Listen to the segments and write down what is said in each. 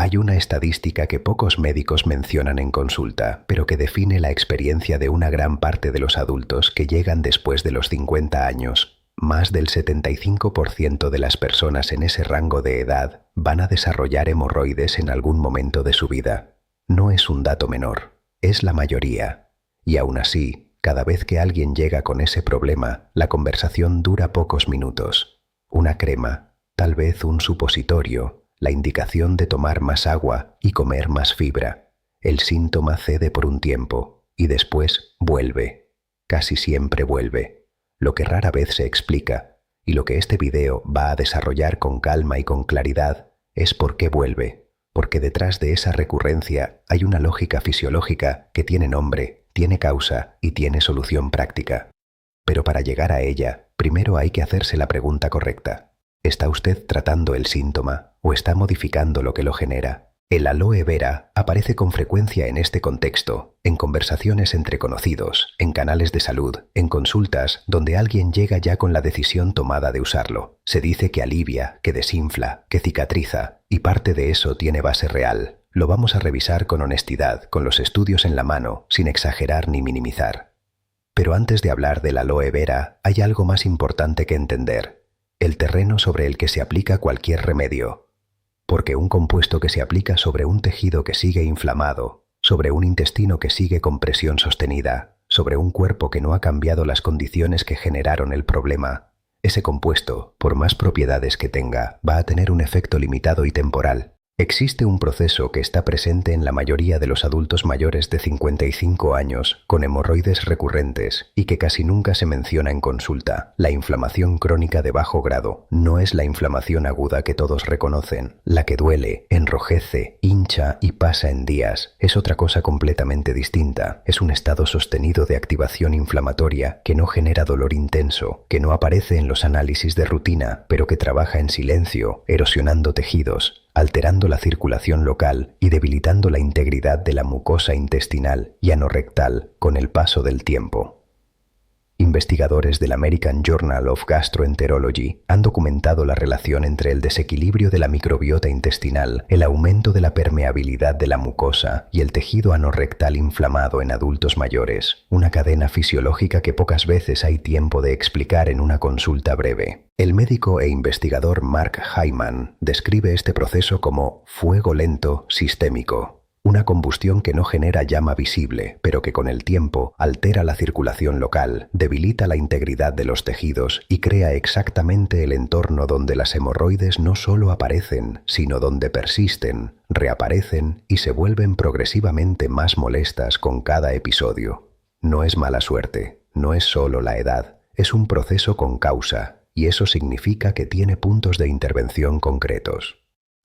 Hay una estadística que pocos médicos mencionan en consulta, pero que define la experiencia de una gran parte de los adultos que llegan después de los 50 años. Más del 75% de las personas en ese rango de edad van a desarrollar hemorroides en algún momento de su vida. No es un dato menor, es la mayoría. Y aún así, cada vez que alguien llega con ese problema, la conversación dura pocos minutos. Una crema, tal vez un supositorio, la indicación de tomar más agua y comer más fibra. El síntoma cede por un tiempo y después vuelve. Casi siempre vuelve. Lo que rara vez se explica, y lo que este video va a desarrollar con calma y con claridad, es por qué vuelve. Porque detrás de esa recurrencia hay una lógica fisiológica que tiene nombre, tiene causa y tiene solución práctica. Pero para llegar a ella, primero hay que hacerse la pregunta correcta. ¿Está usted tratando el síntoma o está modificando lo que lo genera? El aloe vera aparece con frecuencia en este contexto, en conversaciones entre conocidos, en canales de salud, en consultas donde alguien llega ya con la decisión tomada de usarlo. Se dice que alivia, que desinfla, que cicatriza, y parte de eso tiene base real. Lo vamos a revisar con honestidad, con los estudios en la mano, sin exagerar ni minimizar. Pero antes de hablar del aloe vera, hay algo más importante que entender: el terreno sobre el que se aplica cualquier remedio. Porque un compuesto que se aplica sobre un tejido que sigue inflamado, sobre un intestino que sigue con presión sostenida, sobre un cuerpo que no ha cambiado las condiciones que generaron el problema, ese compuesto, por más propiedades que tenga, va a tener un efecto limitado y temporal. Existe un proceso que está presente en la mayoría de los adultos mayores de 55 años con hemorroides recurrentes y que casi nunca se menciona en consulta. La inflamación crónica de bajo grado no es la inflamación aguda que todos reconocen. La que duele, enrojece, hincha y pasa en días es otra cosa completamente distinta. Es un estado sostenido de activación inflamatoria que no genera dolor intenso, que no aparece en los análisis de rutina, pero que trabaja en silencio, erosionando tejidos, alterando la circulación local y debilitando la integridad de la mucosa intestinal y anorrectal con el paso del tiempo. Investigadores del American Journal of Gastroenterology han documentado la relación entre el desequilibrio de la microbiota intestinal, el aumento de la permeabilidad de la mucosa y el tejido anorrectal inflamado en adultos mayores, una cadena fisiológica que pocas veces hay tiempo de explicar en una consulta breve. El médico e investigador Mark Hyman describe este proceso como fuego lento sistémico. Una combustión que no genera llama visible, pero que con el tiempo altera la circulación local, debilita la integridad de los tejidos y crea exactamente el entorno donde las hemorroides no solo aparecen, sino donde persisten, reaparecen y se vuelven progresivamente más molestas con cada episodio. No es mala suerte, no es solo la edad, es un proceso con causa, y eso significa que tiene puntos de intervención concretos.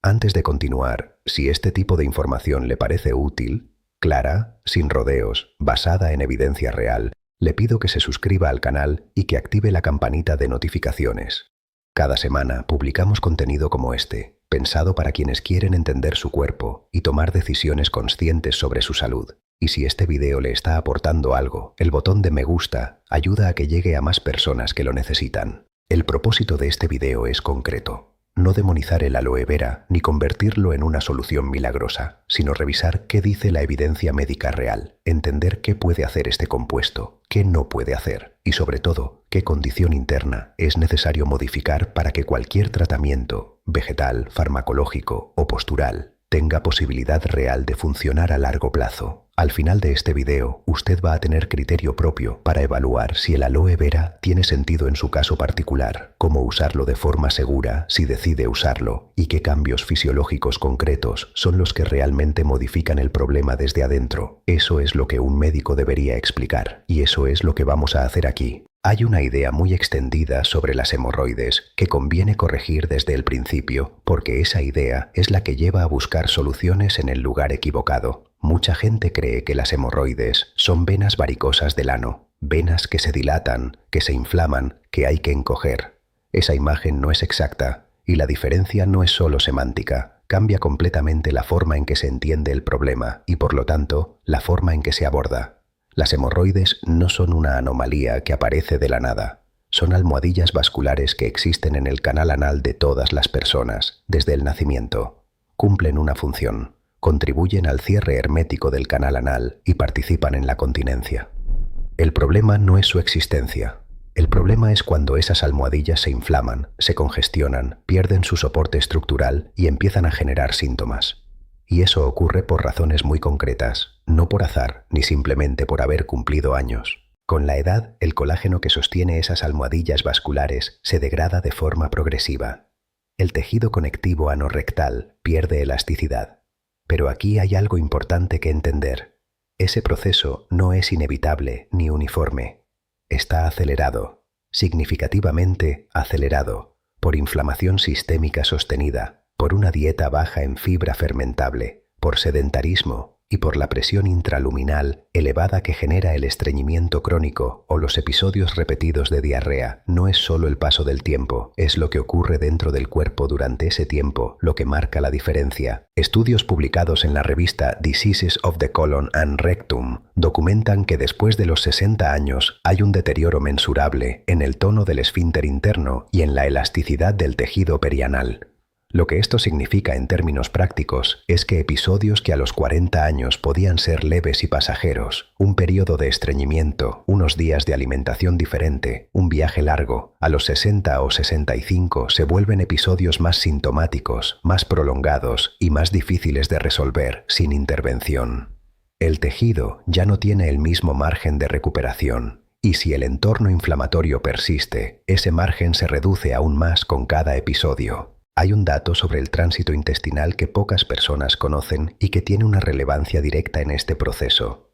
Antes de continuar, si este tipo de información le parece útil, clara, sin rodeos, basada en evidencia real, le pido que se suscriba al canal y que active la campanita de notificaciones. Cada semana publicamos contenido como este, pensado para quienes quieren entender su cuerpo y tomar decisiones conscientes sobre su salud. Y si este video le está aportando algo, el botón de me gusta ayuda a que llegue a más personas que lo necesitan. El propósito de este video es concreto. No demonizar el aloe vera ni convertirlo en una solución milagrosa, sino revisar qué dice la evidencia médica real, entender qué puede hacer este compuesto, qué no puede hacer y, sobre todo, qué condición interna es necesario modificar para que cualquier tratamiento, vegetal, farmacológico o postural, tenga posibilidad real de funcionar a largo plazo. Al final de este video, usted va a tener criterio propio para evaluar si el aloe vera tiene sentido en su caso particular, cómo usarlo de forma segura si decide usarlo y qué cambios fisiológicos concretos son los que realmente modifican el problema desde adentro. Eso es lo que un médico debería explicar y eso es lo que vamos a hacer aquí. Hay una idea muy extendida sobre las hemorroides que conviene corregir desde el principio porque esa idea es la que lleva a buscar soluciones en el lugar equivocado. Mucha gente cree que las hemorroides son venas varicosas del ano, venas que se dilatan, que se inflaman, que hay que encoger. Esa imagen no es exacta y la diferencia no es solo semántica, cambia completamente la forma en que se entiende el problema y, por lo tanto, la forma en que se aborda. Las hemorroides no son una anomalía que aparece de la nada. Son almohadillas vasculares que existen en el canal anal de todas las personas, desde el nacimiento. cumplen una función, contribuyen al cierre hermético del canal anal y participan en la continencia. El problema no es su existencia. El problema es cuando esas almohadillas se inflaman, se congestionan, pierden su soporte estructural y empiezan a generar síntomas. Y eso ocurre por razones muy concretas, no por azar ni simplemente por haber cumplido años. Con la edad, el colágeno que sostiene esas almohadillas vasculares se degrada de forma progresiva. El tejido conectivo anorrectal pierde elasticidad. Pero aquí hay algo importante que entender. Ese proceso no es inevitable ni uniforme. Está acelerado, significativamente acelerado, por inflamación sistémica sostenida, por una dieta baja en fibra fermentable, por sedentarismo y por la presión intraluminal elevada que genera el estreñimiento crónico o los episodios repetidos de diarrea. No es solo el paso del tiempo, es lo que ocurre dentro del cuerpo durante ese tiempo lo que marca la diferencia. Estudios publicados en la revista Diseases of the Colon and Rectum documentan que después de los 60 años hay un deterioro mensurable en el tono del esfínter interno y en la elasticidad del tejido perianal. Lo que esto significa en términos prácticos es que episodios que a los 40 años podían ser leves y pasajeros, un periodo de estreñimiento, unos días de alimentación diferente, un viaje largo, a los 60 o 65 se vuelven episodios más sintomáticos, más prolongados y más difíciles de resolver sin intervención. El tejido ya no tiene el mismo margen de recuperación, y si el entorno inflamatorio persiste, ese margen se reduce aún más con cada episodio. Hay un dato sobre el tránsito intestinal que pocas personas conocen y que tiene una relevancia directa en este proceso.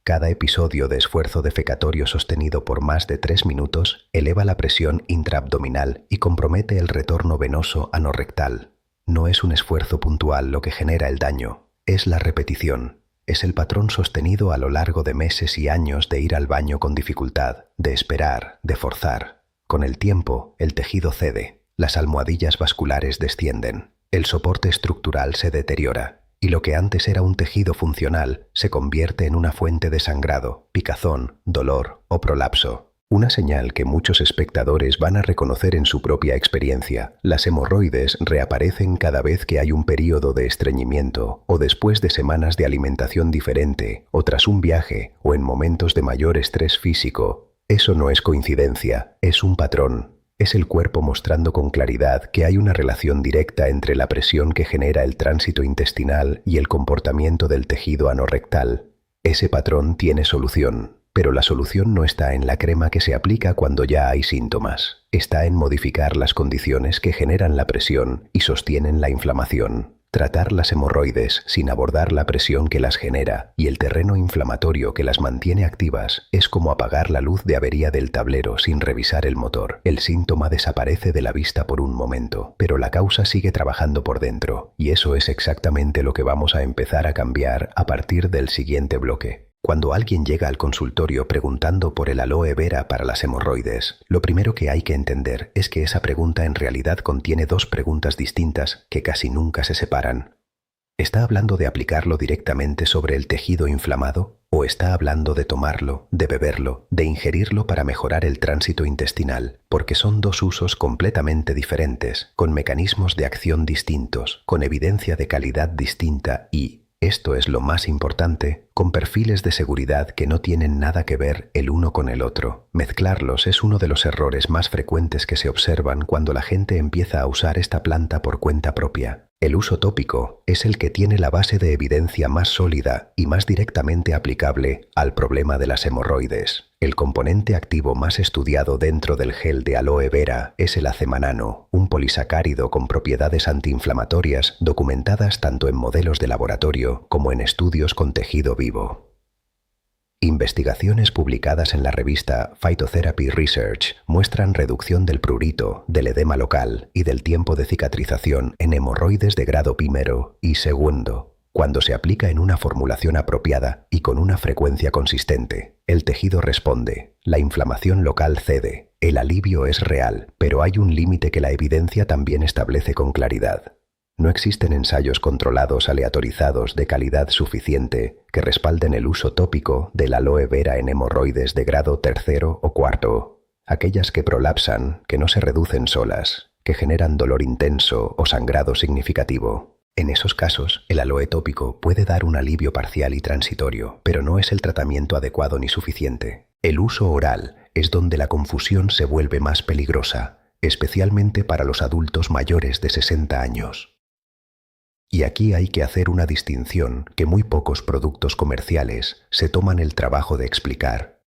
Cada episodio de esfuerzo defecatorio sostenido por más de 3 minutos eleva la presión intraabdominal y compromete el retorno venoso anorrectal. No es un esfuerzo puntual lo que genera el daño, es la repetición. Es el patrón sostenido a lo largo de meses y años de ir al baño con dificultad, de esperar, de forzar. Con el tiempo, el tejido cede. Las almohadillas vasculares descienden, el soporte estructural se deteriora, y lo que antes era un tejido funcional se convierte en una fuente de sangrado, picazón, dolor o prolapso. Una señal que muchos espectadores van a reconocer en su propia experiencia. Las hemorroides reaparecen cada vez que hay un periodo de estreñimiento, o después de semanas de alimentación diferente, o tras un viaje, o en momentos de mayor estrés físico. Eso no es coincidencia, es un patrón. Es el cuerpo mostrando con claridad que hay una relación directa entre la presión que genera el tránsito intestinal y el comportamiento del tejido anorrectal. Ese patrón tiene solución, pero la solución no está en la crema que se aplica cuando ya hay síntomas. Está en modificar las condiciones que generan la presión y sostienen la inflamación. Tratar las hemorroides sin abordar la presión que las genera y el terreno inflamatorio que las mantiene activas es como apagar la luz de avería del tablero sin revisar el motor. El síntoma desaparece de la vista por un momento, pero la causa sigue trabajando por dentro, y eso es exactamente lo que vamos a empezar a cambiar a partir del siguiente bloque. Cuando alguien llega al consultorio preguntando por el aloe vera para las hemorroides, lo primero que hay que entender es que esa pregunta en realidad contiene dos preguntas distintas que casi nunca se separan. ¿Está hablando de aplicarlo directamente sobre el tejido inflamado? ¿O está hablando de tomarlo, de beberlo, de ingerirlo para mejorar el tránsito intestinal? Porque son dos usos completamente diferentes, con mecanismos de acción distintos, con evidencia de calidad distinta y, esto es lo más importante, con perfiles de seguridad que no tienen nada que ver el uno con el otro. Mezclarlos es uno de los errores más frecuentes que se observan cuando la gente empieza a usar esta planta por cuenta propia. El uso tópico es el que tiene la base de evidencia más sólida y más directamente aplicable al problema de las hemorroides. El componente activo más estudiado dentro del gel de aloe vera es el acemanano, un polisacárido con propiedades antiinflamatorias documentadas tanto en modelos de laboratorio como en estudios con tejido vivo. Investigaciones publicadas en la revista Phytotherapy Research muestran reducción del prurito, del edema local y del tiempo de cicatrización en hemorroides de grado primero y segundo. Cuando se aplica en una formulación apropiada y con una frecuencia consistente, el tejido responde, la inflamación local cede, el alivio es real, pero hay un límite que la evidencia también establece con claridad. No existen ensayos controlados aleatorizados de calidad suficiente que respalden el uso tópico del aloe vera en hemorroides de grado tercero o cuarto, aquellas que prolapsan, que no se reducen solas, que generan dolor intenso o sangrado significativo. En esos casos, el aloe tópico puede dar un alivio parcial y transitorio, pero no es el tratamiento adecuado ni suficiente. El uso oral es donde la confusión se vuelve más peligrosa, especialmente para los adultos mayores de 60 años. Y aquí hay que hacer una distinción que muy pocos productos comerciales se toman el trabajo de explicar.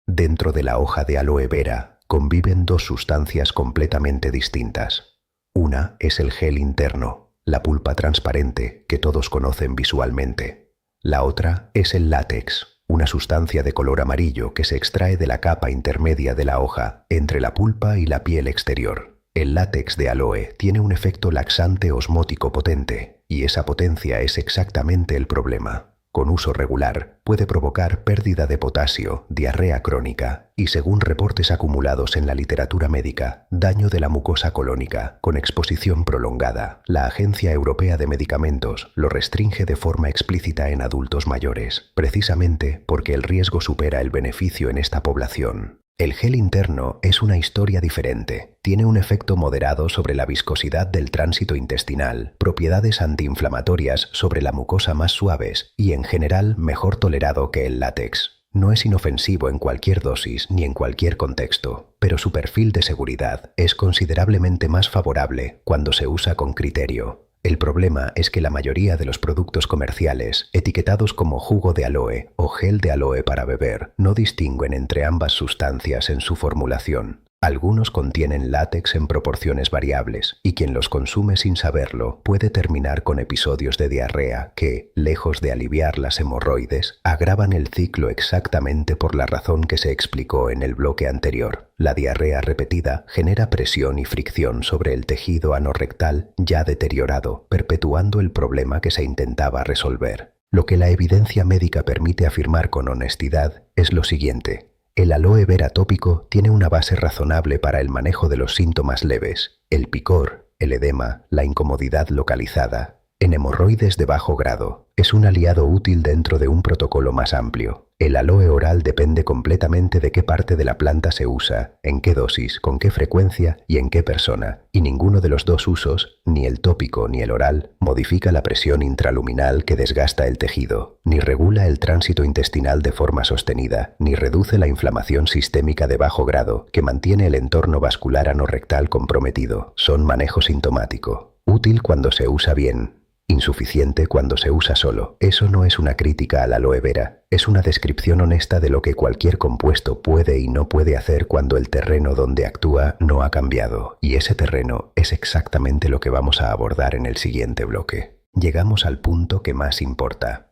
Dentro de la hoja de aloe vera conviven dos sustancias completamente distintas. Una es el gel interno, la pulpa transparente que todos conocen visualmente. La otra es el látex, una sustancia de color amarillo que se extrae de la capa intermedia de la hoja, entre la pulpa y la piel exterior. El látex de aloe tiene un efecto laxante osmótico potente, y esa potencia es exactamente el problema. Con uso regular, puede provocar pérdida de potasio, diarrea crónica y, según reportes acumulados en la literatura médica, daño de la mucosa colónica con exposición prolongada. La Agencia Europea de Medicamentos lo restringe de forma explícita en adultos mayores, precisamente porque el riesgo supera el beneficio en esta población. El gel interno es una historia diferente. Tiene un efecto moderado sobre la viscosidad del tránsito intestinal, propiedades antiinflamatorias sobre la mucosa más suaves y, en general, mejor tolerado que el látex. No es inofensivo en cualquier dosis ni en cualquier contexto, pero su perfil de seguridad es considerablemente más favorable cuando se usa con criterio. El problema es que la mayoría de los productos comerciales, etiquetados como jugo de aloe o gel de aloe para beber, no distinguen entre ambas sustancias en su formulación. Algunos contienen látex en proporciones variables y quien los consume sin saberlo puede terminar con episodios de diarrea que, lejos de aliviar las hemorroides, agravan el ciclo exactamente por la razón que se explicó en el bloque anterior. La diarrea repetida genera presión y fricción sobre el tejido anorrectal ya deteriorado, perpetuando el problema que se intentaba resolver. Lo que la evidencia médica permite afirmar con honestidad es lo siguiente. El aloe vera tópico tiene una base razonable para el manejo de los síntomas leves, el picor, el edema, la incomodidad localizada. En hemorroides de bajo grado, es un aliado útil dentro de un protocolo más amplio. El aloe oral depende completamente de qué parte de la planta se usa, en qué dosis, con qué frecuencia y en qué persona, y ninguno de los dos usos, ni el tópico ni el oral, modifica la presión intraluminal que desgasta el tejido, ni regula el tránsito intestinal de forma sostenida, ni reduce la inflamación sistémica de bajo grado que mantiene el entorno vascular anorrectal comprometido. Son manejo sintomático. Útil cuando se usa bien. Insuficiente cuando se usa solo. Eso no es una crítica al aloe vera, es una descripción honesta de lo que cualquier compuesto puede y no puede hacer cuando el terreno donde actúa no ha cambiado, y ese terreno es exactamente lo que vamos a abordar en el siguiente bloque. Llegamos al punto que más importa.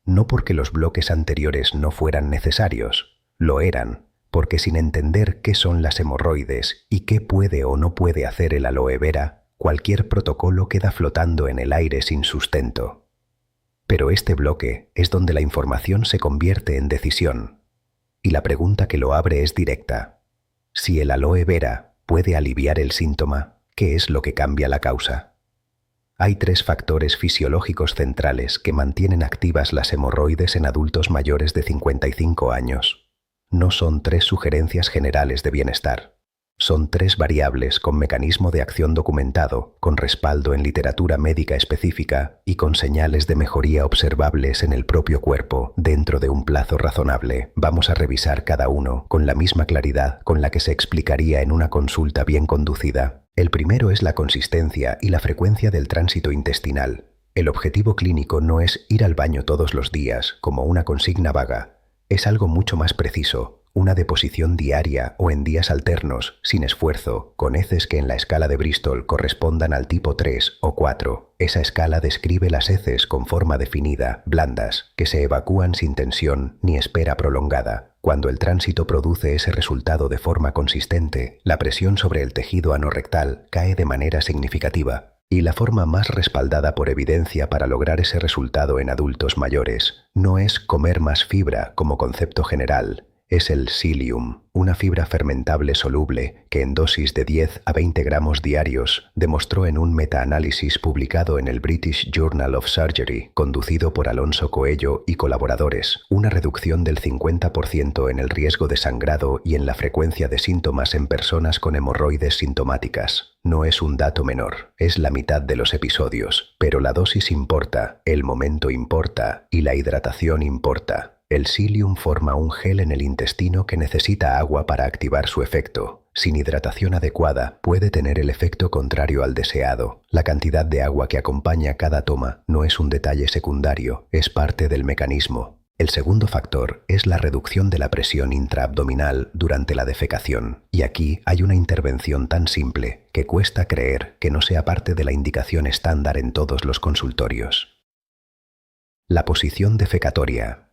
No porque los bloques anteriores no fueran necesarios, lo eran, porque sin entender qué son las hemorroides y qué puede o no puede hacer el aloe vera, cualquier protocolo queda flotando en el aire sin sustento. Pero este bloque es donde la información se convierte en decisión. Y la pregunta que lo abre es directa. Si el aloe vera puede aliviar el síntoma, ¿qué es lo que cambia la causa? Hay 3 factores fisiológicos centrales que mantienen activas las hemorroides en adultos mayores de 55 años. No son 3 sugerencias generales de bienestar. Son 3 variables con mecanismo de acción documentado, con respaldo en literatura médica específica y con señales de mejoría observables en el propio cuerpo dentro de un plazo razonable. Vamos a revisar cada uno con la misma claridad con la que se explicaría en una consulta bien conducida. El primero es la consistencia y la frecuencia del tránsito intestinal. El objetivo clínico no es ir al baño todos los días, como una consigna vaga. Es algo mucho más preciso. Una deposición diaria o en días alternos, sin esfuerzo, con heces que en la escala de Bristol correspondan al tipo 3 o 4. Esa escala describe las heces con forma definida, blandas, que se evacúan sin tensión ni espera prolongada. Cuando el tránsito produce ese resultado de forma consistente, la presión sobre el tejido anorrectal cae de manera significativa. Y la forma más respaldada por evidencia para lograr ese resultado en adultos mayores no es comer más fibra como concepto general, Es el psyllium, una fibra fermentable soluble que en dosis de 10 a 20 gramos diarios demostró en un metaanálisis publicado en el British Journal of Surgery, conducido por Alonso Coello y colaboradores, una reducción del 50% en el riesgo de sangrado y en la frecuencia de síntomas en personas con hemorroides sintomáticas. No es un dato menor, es la mitad de los episodios, pero la dosis importa, el momento importa y la hidratación importa. El psyllium forma un gel en el intestino que necesita agua para activar su efecto. Sin hidratación adecuada, puede tener el efecto contrario al deseado. La cantidad de agua que acompaña cada toma no es un detalle secundario, es parte del mecanismo. El segundo factor es la reducción de la presión intraabdominal durante la defecación. Y aquí hay una intervención tan simple que cuesta creer que no sea parte de la indicación estándar en todos los consultorios. La posición defecatoria.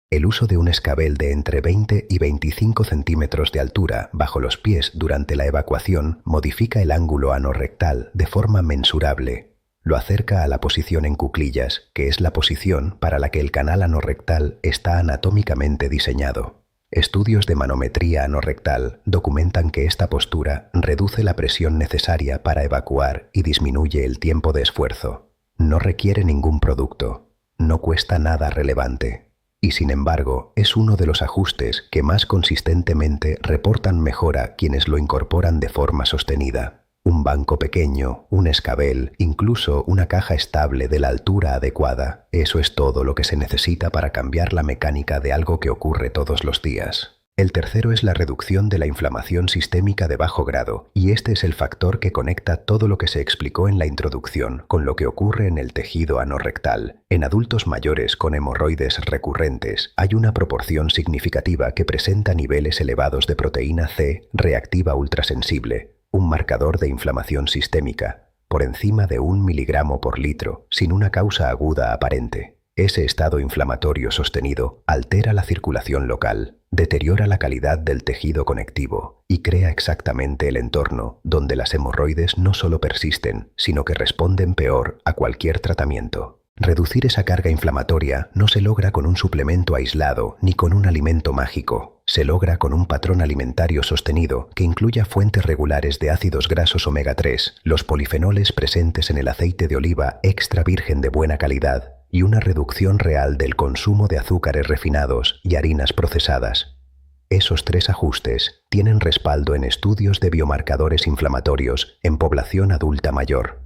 El uso de un escabel de entre 20 y 25 centímetros de altura bajo los pies durante la evacuación modifica el ángulo anorrectal de forma mensurable. Lo acerca a la posición en cuclillas, que es la posición para la que el canal anorrectal está anatómicamente diseñado. Estudios de manometría anorrectal documentan que esta postura reduce la presión necesaria para evacuar y disminuye el tiempo de esfuerzo. No requiere ningún producto, no cuesta nada relevante. Y sin embargo, es uno de los ajustes que más consistentemente reportan mejora quienes lo incorporan de forma sostenida. Un banco pequeño, un escabel, incluso una caja estable de la altura adecuada, eso es todo lo que se necesita para cambiar la mecánica de algo que ocurre todos los días. El tercero es la reducción de la inflamación sistémica de bajo grado, y este es el factor que conecta todo lo que se explicó en la introducción con lo que ocurre en el tejido anorrectal. En adultos mayores con hemorroides recurrentes, hay una proporción significativa que presenta niveles elevados de proteína C reactiva ultrasensible, un marcador de inflamación sistémica, por encima de 1 miligramo por litro, sin una causa aguda aparente. Ese estado inflamatorio sostenido altera la circulación local, deteriora la calidad del tejido conectivo y crea exactamente el entorno donde las hemorroides no solo persisten, sino que responden peor a cualquier tratamiento. Reducir esa carga inflamatoria no se logra con un suplemento aislado ni con un alimento mágico. Se logra con un patrón alimentario sostenido que incluya fuentes regulares de ácidos grasos omega 3, los polifenoles presentes en el aceite de oliva extra virgen de buena calidad y una reducción real del consumo de azúcares refinados y harinas procesadas. Esos tres ajustes tienen respaldo en estudios de biomarcadores inflamatorios en población adulta mayor.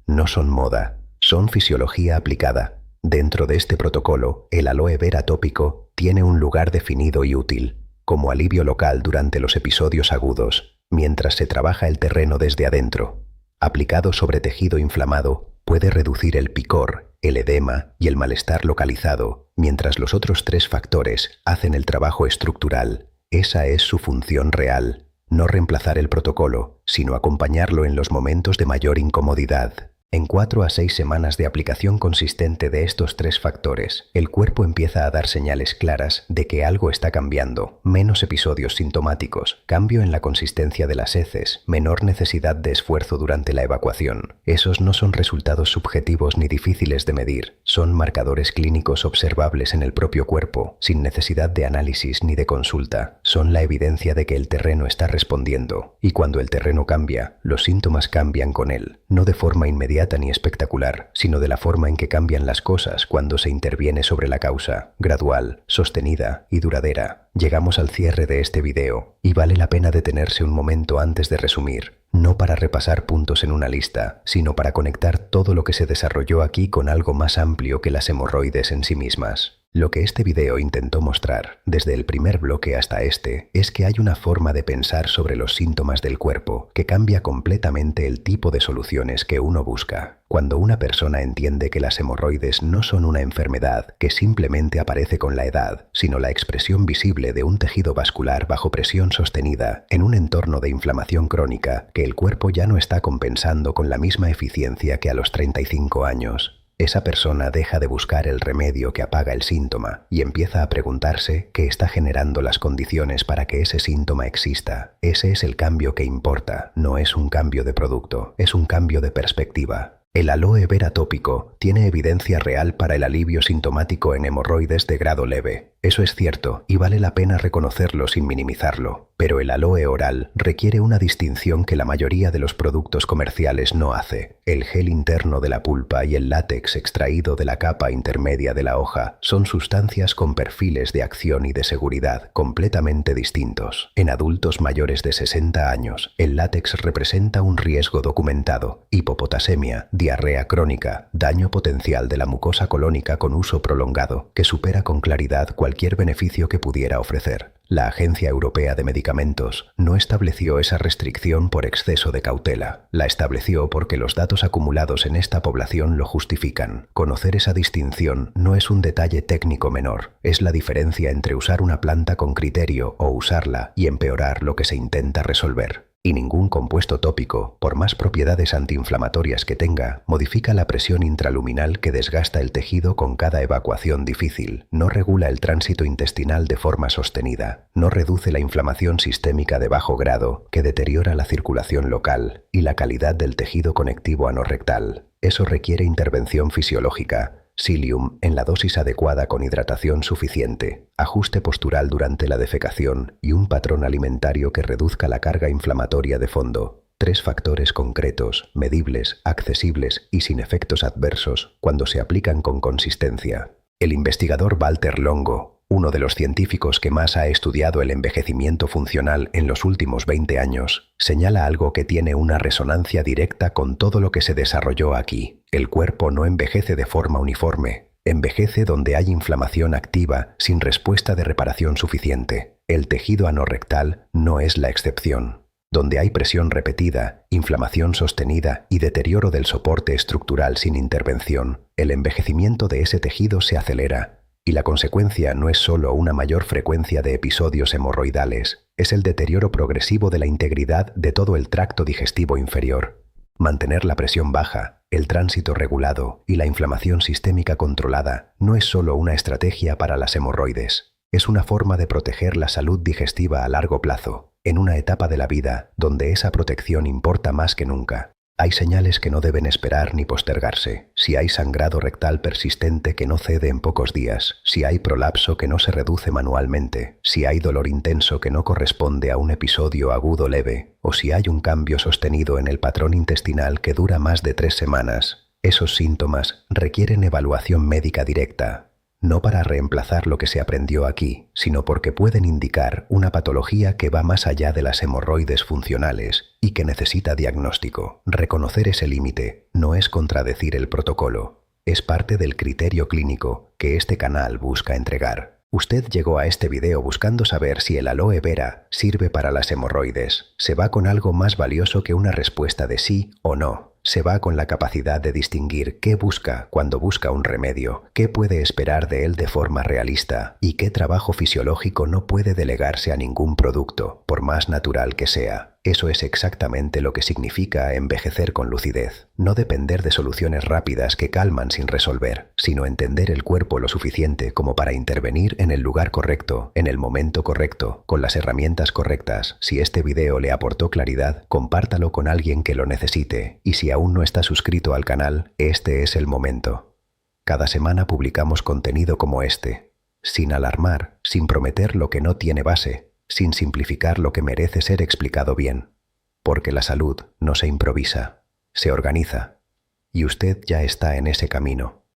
No son moda, son fisiología aplicada. Dentro de este protocolo, el aloe vera tópico tiene un lugar definido y útil, como alivio local durante los episodios agudos, mientras se trabaja el terreno desde adentro. Aplicado sobre tejido inflamado, puede reducir el picor, el edema y el malestar localizado, mientras los otros tres factores hacen el trabajo estructural. Esa es su función real, no reemplazar el protocolo, sino acompañarlo en los momentos de mayor incomodidad. En 4 a 6 semanas de aplicación consistente de estos tres factores, el cuerpo empieza a dar señales claras de que algo está cambiando. Menos episodios sintomáticos, cambio en la consistencia de las heces, menor necesidad de esfuerzo durante la evacuación. Esos no son resultados subjetivos ni difíciles de medir, son marcadores clínicos observables en el propio cuerpo, sin necesidad de análisis ni de consulta. Son la evidencia de que el terreno está respondiendo, y cuando el terreno cambia, los síntomas cambian con él, no de forma inmediata ni espectacular, sino de la forma en que cambian las cosas cuando se interviene sobre la causa, gradual, sostenida y duradera. Llegamos al cierre de este video, y vale la pena detenerse un momento antes de resumir, no para repasar puntos en una lista, sino para conectar todo lo que se desarrolló aquí con algo más amplio que las hemorroides en sí mismas. Lo que este video intentó mostrar, desde el primer bloque hasta este, es que hay una forma de pensar sobre los síntomas del cuerpo que cambia completamente el tipo de soluciones que uno busca. Cuando una persona entiende que las hemorroides no son una enfermedad que simplemente aparece con la edad, sino la expresión visible de un tejido vascular bajo presión sostenida en un entorno de inflamación crónica que el cuerpo ya no está compensando con la misma eficiencia que a los 35 años, esa persona deja de buscar el remedio que apaga el síntoma y empieza a preguntarse qué está generando las condiciones para que ese síntoma exista. Ese es el cambio que importa, no es un cambio de producto, es un cambio de perspectiva. El aloe vera tópico tiene evidencia real para el alivio sintomático en hemorroides de grado leve. Eso es cierto, y vale la pena reconocerlo sin minimizarlo, pero el aloe oral requiere una distinción que la mayoría de los productos comerciales no hace. El gel interno de la pulpa y el látex extraído de la capa intermedia de la hoja son sustancias con perfiles de acción y de seguridad completamente distintos. En adultos mayores de 60 años, el látex representa un riesgo documentado: hipopotasemia, diarrea crónica, daño potencial de la mucosa colónica con uso prolongado, que supera con claridad cualquier beneficio que pudiera ofrecer. La Agencia Europea de Medicamentos no estableció esa restricción por exceso de cautela. La estableció porque los datos acumulados en esta población lo justifican. Conocer esa distinción no es un detalle técnico menor, es la diferencia entre usar una planta con criterio o usarla y empeorar lo que se intenta resolver. Y ningún compuesto tópico, por más propiedades antiinflamatorias que tenga, modifica la presión intraluminal que desgasta el tejido con cada evacuación difícil, no regula el tránsito intestinal de forma sostenida, no reduce la inflamación sistémica de bajo grado que deteriora la circulación local y la calidad del tejido conectivo anorrectal. Eso requiere intervención fisiológica. Psyllium en la dosis adecuada con hidratación suficiente, ajuste postural durante la defecación y un patrón alimentario que reduzca la carga inflamatoria de fondo. 3 factores concretos, medibles, accesibles y sin efectos adversos cuando se aplican con consistencia. El investigador Walter Longo, uno de los científicos que más ha estudiado el envejecimiento funcional en los últimos 20 años, señala algo que tiene una resonancia directa con todo lo que se desarrolló aquí. El cuerpo no envejece de forma uniforme, envejece donde hay inflamación activa sin respuesta de reparación suficiente. El tejido anorrectal no es la excepción. Donde hay presión repetida, inflamación sostenida y deterioro del soporte estructural sin intervención, el envejecimiento de ese tejido se acelera. Y la consecuencia no es solo una mayor frecuencia de episodios hemorroidales, es el deterioro progresivo de la integridad de todo el tracto digestivo inferior. Mantener la presión baja, el tránsito regulado y la inflamación sistémica controlada no es solo una estrategia para las hemorroides, es una forma de proteger la salud digestiva a largo plazo, en una etapa de la vida donde esa protección importa más que nunca. Hay señales que no deben esperar ni postergarse. Si hay sangrado rectal persistente que no cede en pocos días, si hay prolapso que no se reduce manualmente, si hay dolor intenso que no corresponde a un episodio agudo leve, o si hay un cambio sostenido en el patrón intestinal que dura más de 3 semanas, esos síntomas requieren evaluación médica directa. No para reemplazar lo que se aprendió aquí, sino porque pueden indicar una patología que va más allá de las hemorroides funcionales y que necesita diagnóstico. Reconocer ese límite no es contradecir el protocolo, es parte del criterio clínico que este canal busca entregar. Usted llegó a este video buscando saber si el aloe vera sirve para las hemorroides. Se va con algo más valioso que una respuesta de sí o no. Se va con la capacidad de distinguir qué busca cuando busca un remedio, qué puede esperar de él de forma realista y qué trabajo fisiológico no puede delegarse a ningún producto, por más natural que sea. Eso es exactamente lo que significa envejecer con lucidez. No depender de soluciones rápidas que calman sin resolver, sino entender el cuerpo lo suficiente como para intervenir en el lugar correcto, en el momento correcto, con las herramientas correctas. Si este video le aportó claridad, compártalo con alguien que lo necesite. Y si aún no está suscrito al canal, este es el momento. Cada semana publicamos contenido como este, sin alarmar, sin prometer lo que no tiene base, sin simplificar lo que merece ser explicado bien, porque la salud no se improvisa, se organiza, y usted ya está en ese camino.